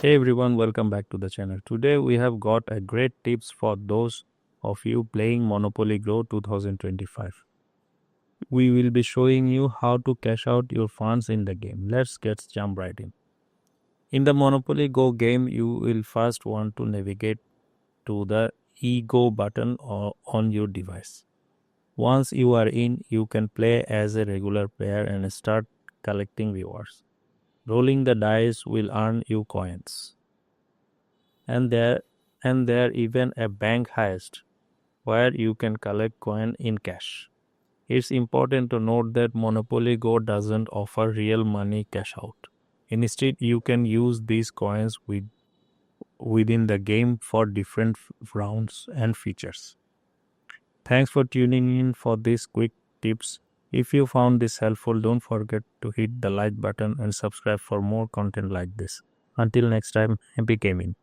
Hey everyone, welcome back to the channel. Today we have got a great tips for those of you playing Monopoly Go 2025. We will be showing you how to cash out your funds in the game. Let's get jump right in. In the Monopoly Go game, you will first want to navigate to the e-go button on your device. Once you are in, you can play as a regular player and start collecting rewards. Rolling the dice will earn you coins. And there even a bank heist where you can collect coin in cash. It's important to note that Monopoly Go doesn't offer real money cash out. Instead, you can use these coins within the game for different rounds and features. Thanks for tuning in for these quick tips. If you found this helpful, don't forget to hit the like button and subscribe for more content like this. Until next time, happy gaming.